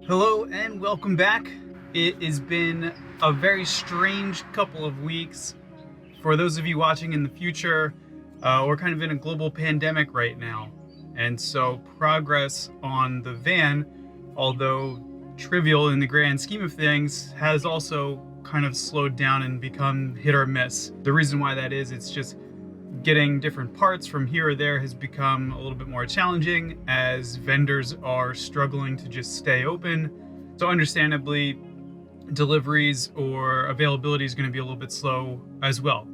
Hello and welcome back. It has been a very strange couple of weeks. For those of you watching in the future, we're kind of in a global pandemic right now. And so progress on the van, although trivial in the grand scheme of things, has also kind of slowed down and become hit or miss. The reason why that is, it's just getting different parts from here or there has become a little bit more challenging as vendors are struggling to just stay open. So understandably, deliveries or availability is going to be a little bit slow as well.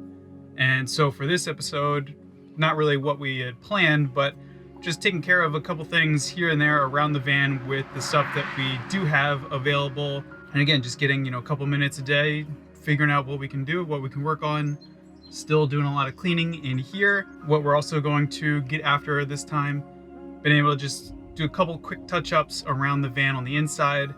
And so for this episode, not really what we had planned, but just taking care of a couple things here and there around the van with the stuff that we do have available. And again, just getting, a couple minutes a day, figuring out what we can do, what we can work on. Still doing a lot of cleaning in here. What we're also going to get after this time, been able to just do a couple quick touch-ups around the van on the inside,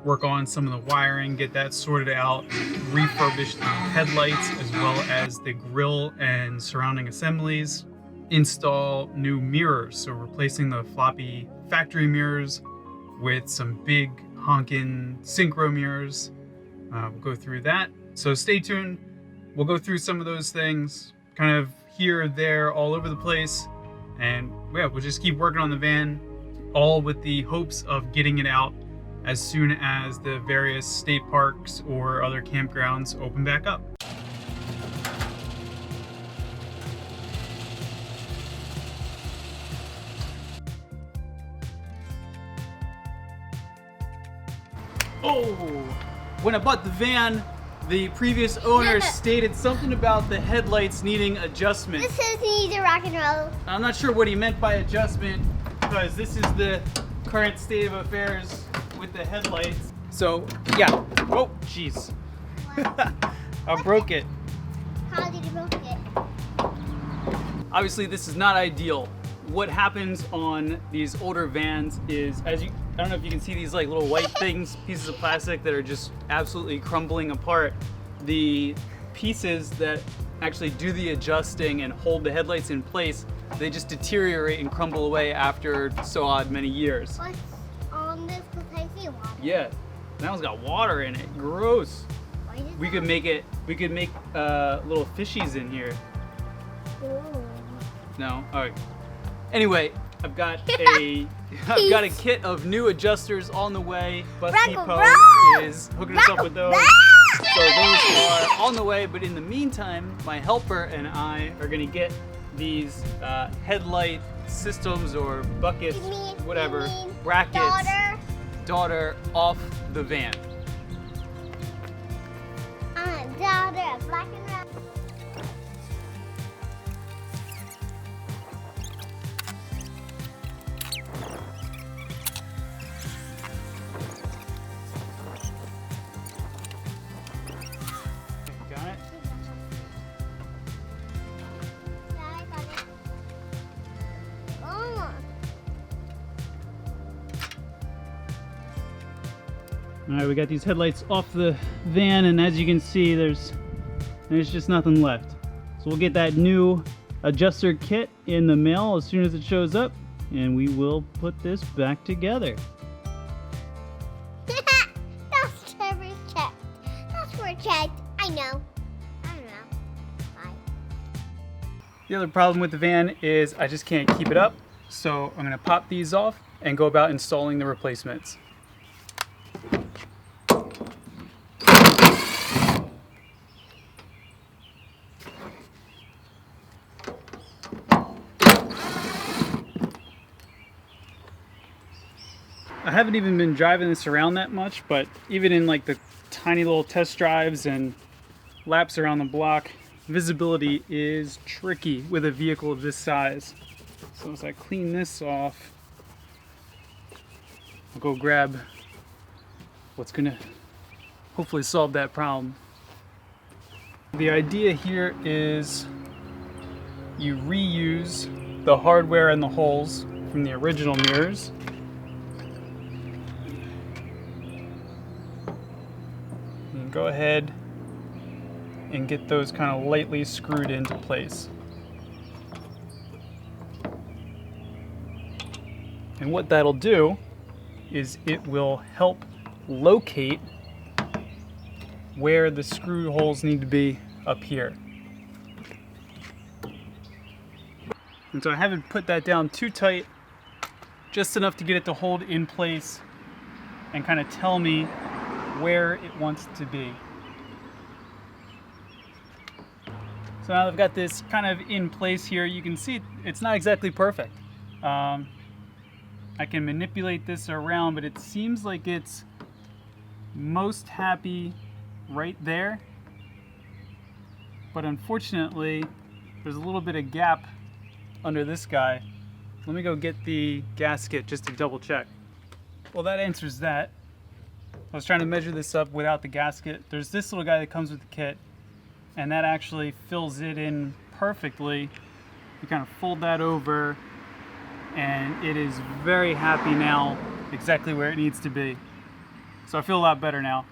work on some of the wiring, get that sorted out, refurbish the headlights as well as the grille and surrounding assemblies, install new mirrors, so replacing the floppy factory mirrors with some big honkin' Syncro mirrors. We'll go through that, so stay tuned. We'll go through some of those things, kind of here, there, all over the place, and yeah, we'll just keep working on the van, all with the hopes of getting it out as soon as the various state parks or other campgrounds open back up. Oh, when I bought the van, the previous owner stated something about the headlights needing adjustment. This says he needs a rock and roll. I'm not sure what he meant by adjustment, because this is the current state of affairs with the headlights. So, yeah. Oh, jeez. I broke it. How did you break it? Obviously, this is not ideal. What happens on these older vans is, I don't know if you can see these like little white things, pieces of plastic that are just absolutely crumbling apart. The pieces that actually do the adjusting and hold the headlights in place, they just deteriorate and crumble away after so odd many years. What's on this? Because I see water. Yeah, that one's got water in it. Gross. Why is We could make little fishies in here. Ooh. No? All right. Anyway, I've got a kit of new adjusters on the way. Busty Poe is hooking us up with those. So those are on the way, but in the meantime, my helper and I are gonna get these headlight systems or buckets, whatever, brackets, daughter off the van. Daughter, black and red. Got it? Yeah, I got it. Oh. All right, we got these headlights off the van, and as you can see, there's just nothing left. So we'll get that new adjuster kit in the mail as soon as it shows up, and we will put this back together. That's Trevor's checked. That's for checked. I know. Bye. The other problem with the van is I just can't keep it up, so I'm gonna pop these off and go about installing the replacements. I haven't even been driving this around that much, but even in like the tiny little test drives and laps around the block, visibility is tricky with a vehicle of this size. So as I clean this off, I'll go grab what's gonna hopefully solve that problem. The idea here is you reuse the hardware and the holes from the original mirrors. And go ahead and get those kind of lightly screwed into place. And what that'll do is it will help locate where the screw holes need to be up here. And so I haven't put that down too tight, just enough to get it to hold in place and kind of tell me where it wants to be. So now that I've got this kind of in place here, you can see it's not exactly perfect. I can manipulate this around, but it seems like it's most happy right there. But unfortunately, there's a little bit of gap under this guy. Let me go get the gasket just to double check. Well, that answers that. I was trying to measure this up without the gasket. There's this little guy that comes with the kit, and that actually fills it in perfectly. You kind of fold that over, and it is very happy now, exactly where it needs to be. So I feel a lot better now.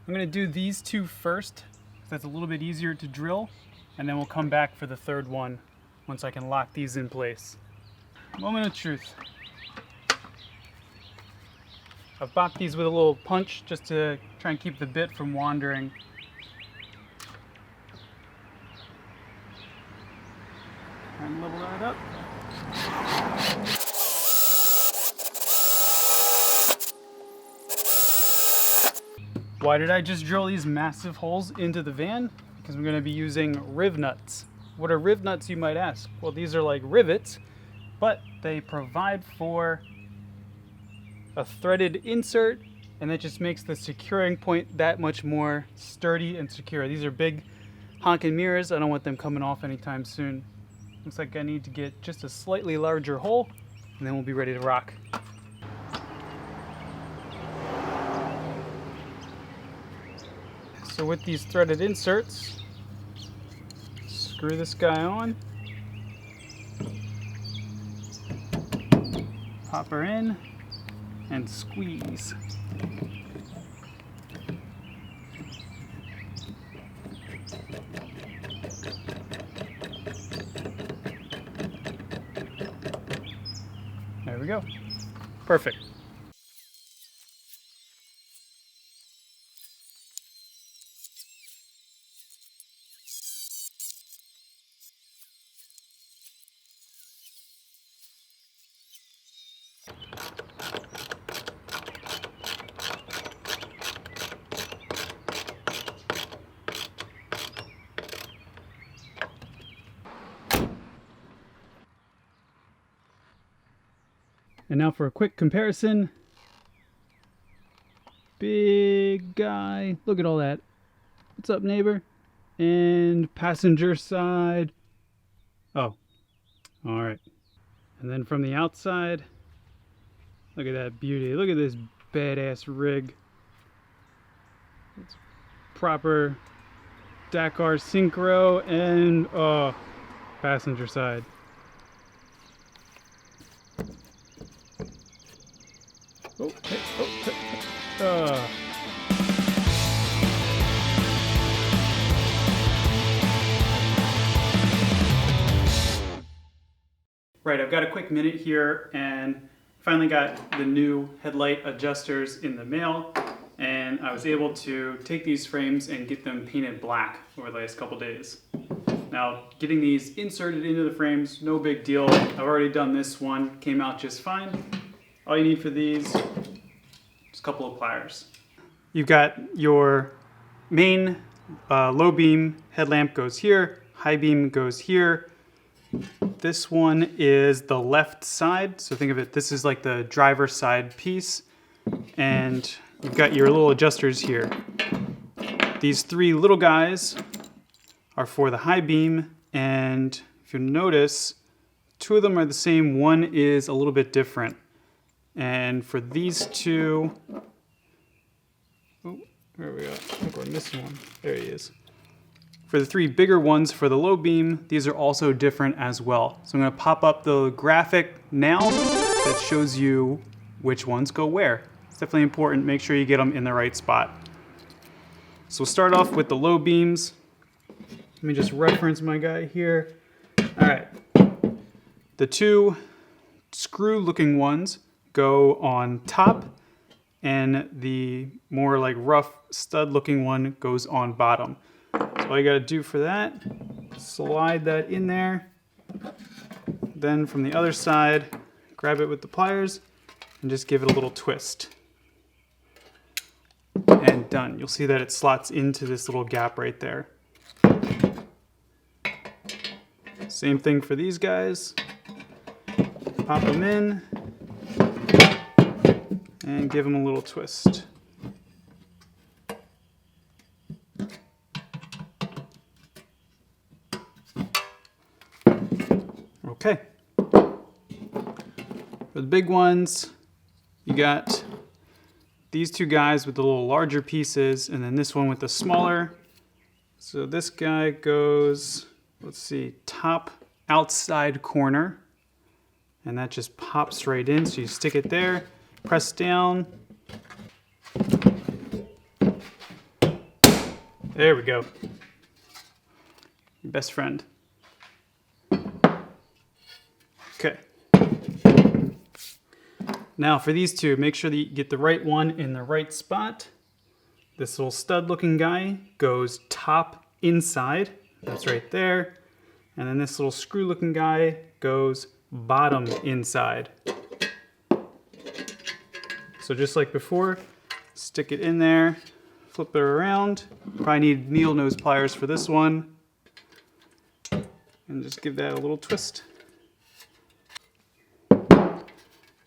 I'm going to do these two first, because that's a little bit easier to drill, and then we'll come back for the third one once I can lock these in place. Moment of truth. I've bopped these with a little punch just to try and keep the bit from wandering. Try and level that up. Why did I just drill these massive holes into the van? Because I'm going to be using riv nuts. What are riv nuts, you might ask? Well, these are like rivets, but they provide for a threaded insert, and that just makes the securing point that much more sturdy and secure. These are big honking mirrors. I don't want them coming off anytime soon. Looks like I need to get just a slightly larger hole, and then we'll be ready to rock. So with these threaded inserts, screw this guy on, pop her in, and squeeze. There we go. Perfect. And now for a quick comparison. Big guy. Look at all that. What's up, neighbor? And passenger side. Oh, all right. And then from the outside, look at that beauty. Look at this badass rig. It's proper Dakar Syncro and passenger side. Oh, hey, oh, hey, hey. Right, I've got a quick minute here and finally got the new headlight adjusters in the mail, and I was able to take these frames and get them painted black over the last couple days. Now, getting these inserted into the frames, no big deal. I've already done this one, came out just fine. All you need for these, just a couple of pliers. You've got your main low beam headlamp goes here, high beam goes here. This one is the left side, so think of it, this is like the driver's side piece, and you've got your little adjusters here. These three little guys are for the high beam, and if you notice, two of them are the same, one is a little bit different. And for these two, oh, there we go, I think we're missing one, there he is. For the three bigger ones for the low beam, these are also different as well. So I'm going to pop up the graphic now that shows you which ones go where. It's definitely important, make sure you get them in the right spot. So we'll start off with the low beams. Let me just reference my guy here. All right. The two screw looking ones go on top, and the more like rough stud looking one goes on bottom. So all you gotta do for that, slide that in there. Then from the other side, grab it with the pliers and just give it a little twist. And done. You'll see that it slots into this little gap right there. Same thing for these guys. Pop them in and give them a little twist. Okay. For the big ones, you got these two guys with the little larger pieces, and then this one with the smaller. So this guy goes, let's see, top outside corner, and that just pops right in. So you stick it there, press down. There we go. Your best friend. Okay. Now for these two, make sure that you get the right one in the right spot. This little stud looking guy goes top inside. That's right there. And then this little screw looking guy goes bottom inside. So just like before, stick it in there, flip it around. Probably need needle nose pliers for this one. And just give that a little twist.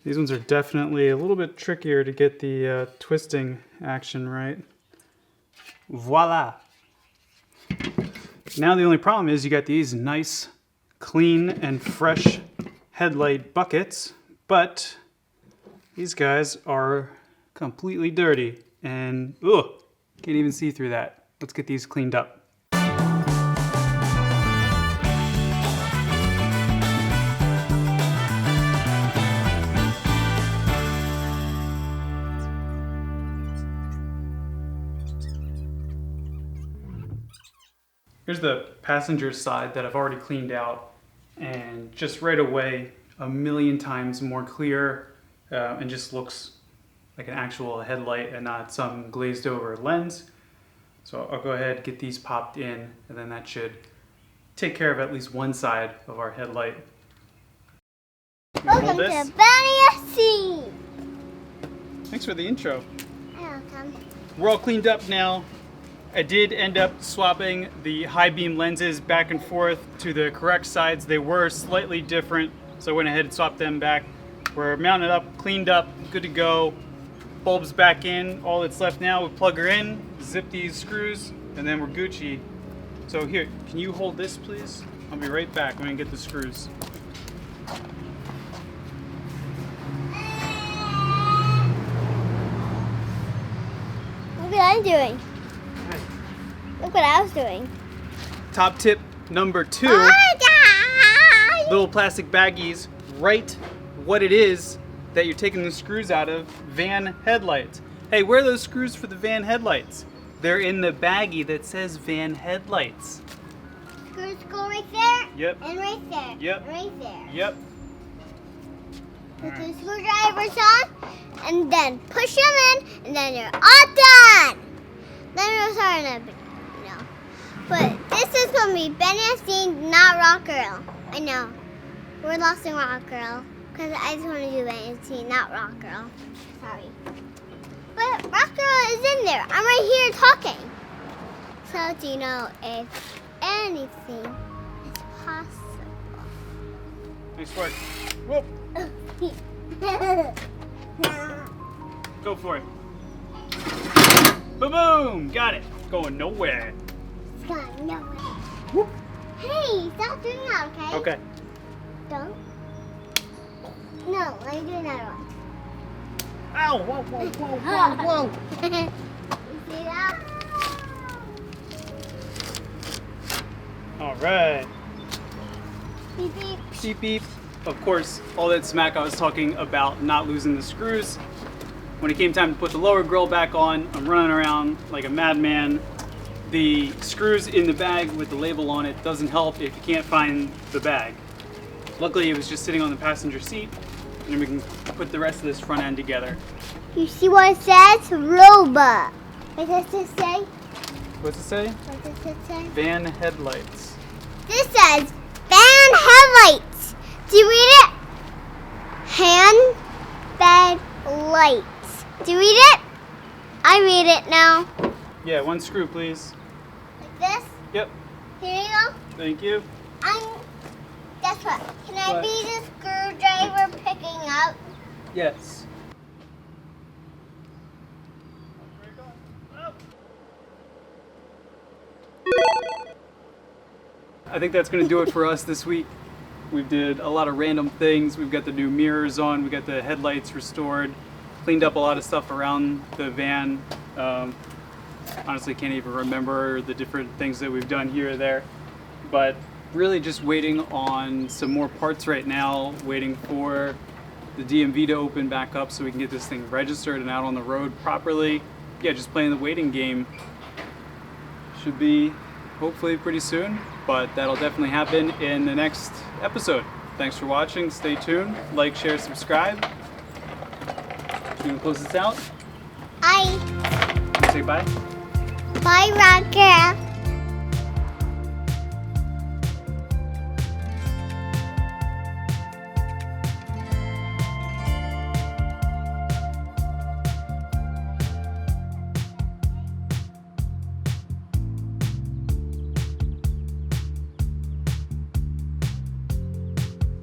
These ones are definitely a little bit trickier to get the twisting action right. Voila! Now the only problem is you got these nice, clean, and fresh headlight buckets, but these guys are completely dirty and ugh, can't even see through that. Let's get these cleaned up. Here's the passenger side that I've already cleaned out, and just right away, a million times more clear, and just looks like an actual headlight and not some glazed over lens. So I'll go ahead and get these popped in, and then that should take care of at least one side of our headlight. Welcome to Vanagon. Thanks for the intro. Welcome. We're all cleaned up now. I did end up swapping the high beam lenses back and forth to the correct sides. They were slightly different, so I went ahead and swapped them back. We're mounted up, cleaned up, good to go. Bulb's back in. All that's left now, we plug her in, zip these screws, and then we're Gucci. So here, can you hold this please? I'll be right back. I'm gonna get the screws. Look what I'm doing. Look what I was doing. Top tip number 2. Oh my God! Little plastic baggies, write what it is that you're taking the screws out of. Van headlights. Hey, where are those screws for the van headlights? They're in the baggie that says van headlights. Screws go right there. Yep. And right there. Yep. And right there. Yep. Put the screwdrivers on, and then push them in, and then you're all done. Then we'll start in a bit, But this is gonna be Vanagon, not Rock Girl. I know. We're lost in Rock Girl because I just want to do Vanagon, not Rock Girl. Sorry. But Rock Girl is in there. I'm right here talking. So do you know if anything is possible? Nice work. Whoop. Go for it. Boom, boom. Got it. Going nowhere. It's going nowhere. Whoop. Hey, stop doing that, okay? Okay. Don't. No, let me do another one. Ow! Whoa, whoa, whoa, whoa, whoa. You see that? All right. Beep, beep. Beep, beep. Of course, all that smack I was talking about not losing the screws. When it came time to put the lower grill back on, I'm running around like a madman, the screws in the bag with the label on it doesn't help if you can't find the bag. Luckily, it was just sitting on the passenger seat, and then we can put the rest of this front end together. You see what it says? Robot. What does it say? What's it say? What does it say? Van headlights. This says van headlights. Do you read it? Hand bed lights. Do you read it? I read it now. Yeah, one screw, please. Like this? Yep. Here you go. Thank you. Guess what? Can I What? be the screwdriver picking up? Yes. I think that's going to do it for us this week. We did a lot of random things. We've got the new mirrors on. We got the headlights restored. Cleaned up a lot of stuff around the van. Honestly, can't even remember the different things that we've done here or there. But really just waiting on some more parts right now. Waiting for the DMV to open back up so we can get this thing registered and out on the road properly. Yeah, just playing the waiting game. Should be hopefully pretty soon, but that'll definitely happen in the next episode. Thanks for watching. Stay tuned. Like, share, subscribe. You gonna close this out? Bye. Say bye. Bye, Rocker.